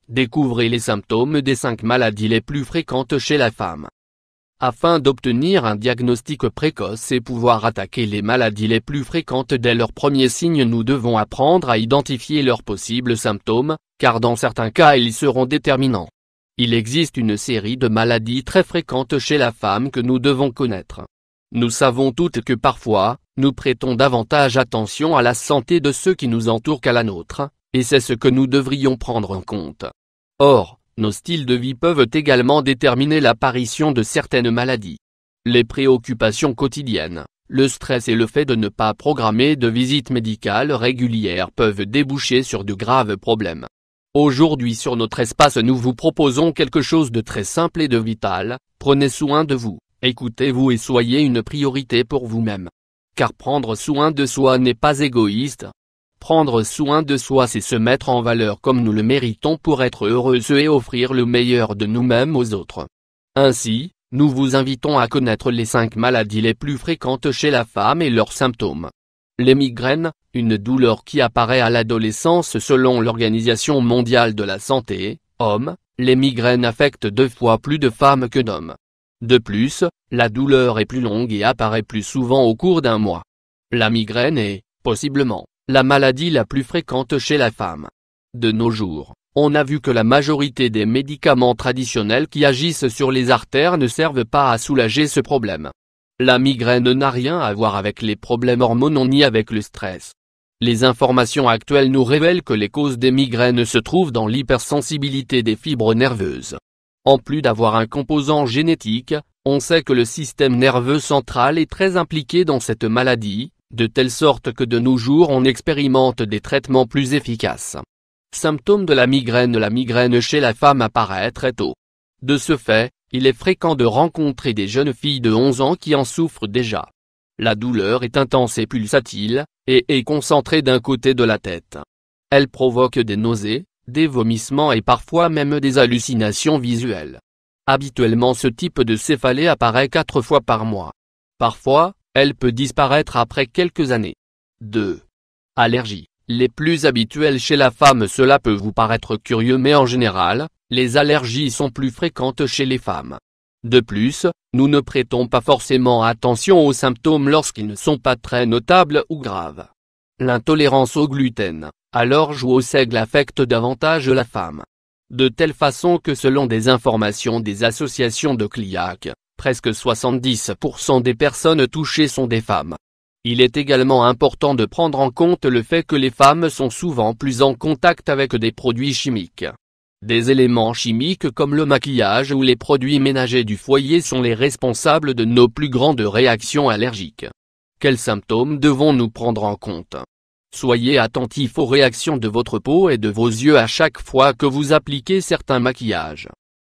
découvrez les symptômes des 5 maladies les plus fréquentes chez la femme. Afin d'obtenir un diagnostic précoce et pouvoir attaquer les maladies les plus fréquentes dès leurs premiers signes, nous devons apprendre à identifier leurs possibles symptômes, car dans certains cas ils seront déterminants. Il existe une série de maladies très fréquentes chez la femme que nous devons connaître. Nous savons toutes que parfois, nous prêtons davantage attention à la santé de ceux qui nous entourent qu'à la nôtre, et c'est ce que nous devrions prendre en compte. Or, nos styles de vie peuvent également déterminer l'apparition de certaines maladies. Les préoccupations quotidiennes, le stress et le fait de ne pas programmer de visites médicales régulières peuvent déboucher sur de graves problèmes. Aujourd'hui sur notre espace nous vous proposons quelque chose de très simple et de vital: prenez soin de vous, écoutez-vous et soyez une priorité pour vous-même. Car prendre soin de soi n'est pas égoïste. Prendre soin de soi, c'est se mettre en valeur comme nous le méritons pour être heureux et offrir le meilleur de nous-mêmes aux autres. Ainsi, nous vous invitons à connaître les 5 maladies les plus fréquentes chez la femme et leurs symptômes. Les migraines, une douleur qui apparaît à l'adolescence selon l'Organisation mondiale de la santé, hommes, les migraines affectent 2 fois plus de femmes que d'hommes. De plus, la douleur est plus longue et apparaît plus souvent au cours d'un mois. La migraine est, possiblement, la maladie la plus fréquente chez la femme. De nos jours, on a vu que la majorité des médicaments traditionnels qui agissent sur les artères ne servent pas à soulager ce problème. La migraine n'a rien à voir avec les problèmes hormonaux ni avec le stress. Les informations actuelles nous révèlent que les causes des migraines se trouvent dans l'hypersensibilité des fibres nerveuses. En plus d'avoir un composant génétique, on sait que le système nerveux central est très impliqué dans cette maladie, de telle sorte que de nos jours on expérimente des traitements plus efficaces. Symptômes de la migraine chez la femme apparaît très tôt. De ce fait, il est fréquent de rencontrer des jeunes filles de 11 ans qui en souffrent déjà. La douleur est intense et pulsatile, et est concentrée d'un côté de la tête. Elle provoque des nausées, des vomissements et parfois même des hallucinations visuelles. Habituellement ce type de céphalée apparaît 4 fois par mois. Parfois, elle peut disparaître après quelques années. 2. Allergies. Les plus habituelles chez la femme. Cela peut vous paraître curieux mais en général, les allergies sont plus fréquentes chez les femmes. De plus, nous ne prêtons pas forcément attention aux symptômes lorsqu'ils ne sont pas très notables ou graves. L'intolérance au gluten, à l'orge ou au seigle affecte davantage la femme. De telle façon que selon des informations des associations de CLIAC, presque 70% des personnes touchées sont des femmes. Il est également important de prendre en compte le fait que les femmes sont souvent plus en contact avec des produits chimiques. Des éléments chimiques comme le maquillage ou les produits ménagers du foyer sont les responsables de nos plus grandes réactions allergiques. Quels symptômes devons-nous prendre en compte? Soyez attentifs aux réactions de votre peau et de vos yeux à chaque fois que vous appliquez certains maquillages.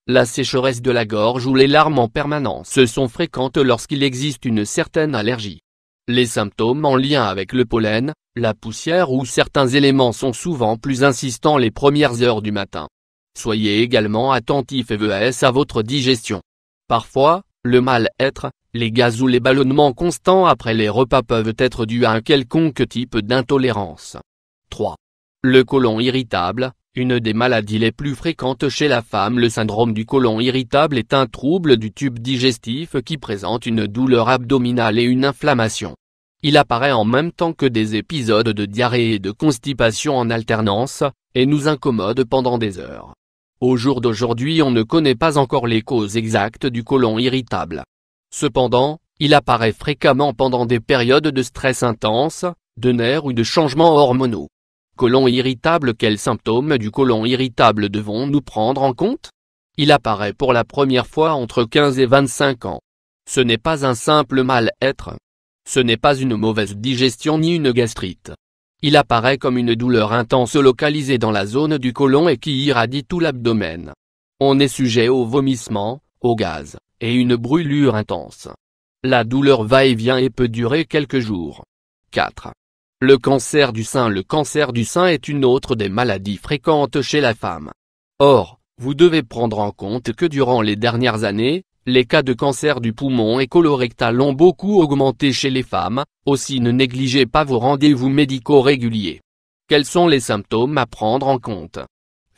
La sécheresse de la gorge ou les larmes en permanence sont fréquentes lorsqu'il existe une certaine allergie. Les symptômes en lien avec le pollen, la poussière ou certains éléments sont souvent plus insistants les premières heures du matin. Soyez également attentifs à votre digestion. Parfois, le mal-être, les gaz ou les ballonnements constants après les repas peuvent être dus à un quelconque type d'intolérance. 3. Le côlon irritable, une des maladies les plus fréquentes chez la femme. Le syndrome du côlon irritable est un trouble du tube digestif qui présente une douleur abdominale et une inflammation. Il apparaît en même temps que des épisodes de diarrhée et de constipation en alternance, et nous incommode pendant des heures. Au jour d'aujourd'hui on ne connaît pas encore les causes exactes du côlon irritable. Cependant, il apparaît fréquemment pendant des périodes de stress intense, de nerfs ou de changements hormonaux. Côlon irritable. Quels symptômes du côlon irritable devons-nous prendre en compte? Il apparaît pour la première fois entre 15 et 25 ans. Ce n'est pas un simple mal-être. Ce n'est pas une mauvaise digestion ni une gastrite. Il apparaît comme une douleur intense localisée dans la zone du côlon et qui irradie tout l'abdomen. On est sujet au vomissement, au gaz, et une brûlure intense. La douleur va et vient et peut durer quelques jours. 4. Le cancer du sein. Le cancer du sein est une autre des maladies fréquentes chez la femme. Or, vous devez prendre en compte que durant les dernières années, les cas de cancer du poumon et colorectal ont beaucoup augmenté chez les femmes, aussi ne négligez pas vos rendez-vous médicaux réguliers. Quels sont les symptômes à prendre en compte?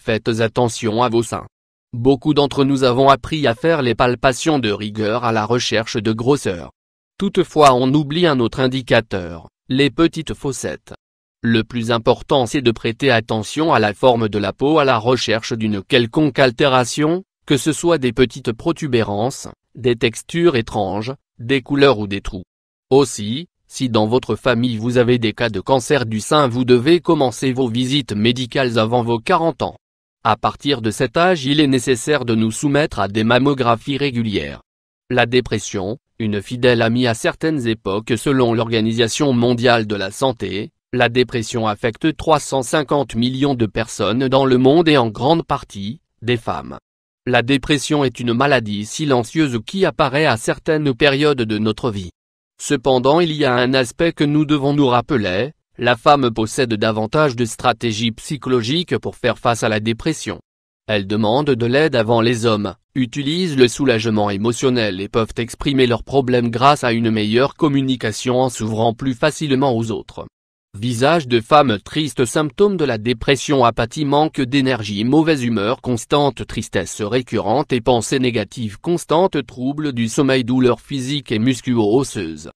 Faites attention à vos seins. Beaucoup d'entre nous avons appris à faire les palpations de rigueur à la recherche de grosseur. Toutefois on oublie un autre indicateur, les petites fossettes. Le plus important c'est de prêter attention à la forme de la peau à la recherche d'une quelconque altération, que ce soit des petites protubérances, des textures étranges, des couleurs ou des trous. Aussi, si dans votre famille vous avez des cas de cancer du sein vous devez commencer vos visites médicales avant vos 40 ans. À partir de cet âge il est nécessaire de nous soumettre à des mammographies régulières. La dépression, une fidèle amie à certaines époques selon l'Organisation mondiale de la santé, la dépression affecte 350 millions de personnes dans le monde et en grande partie, des femmes. La dépression est une maladie silencieuse qui apparaît à certaines périodes de notre vie. Cependant il y a un aspect que nous devons nous rappeler, la femme possède davantage de stratégies psychologiques pour faire face à la dépression. Elles demandent de l'aide avant les hommes, utilisent le soulagement émotionnel et peuvent exprimer leurs problèmes grâce à une meilleure communication en s'ouvrant plus facilement aux autres. Visage de femme triste. Symptômes de la dépression: apathie, manque d'énergie, mauvaise humeur constante, tristesse récurrente et pensées négatives constantes, troubles du sommeil, douleurs physiques et musculo-osseuses.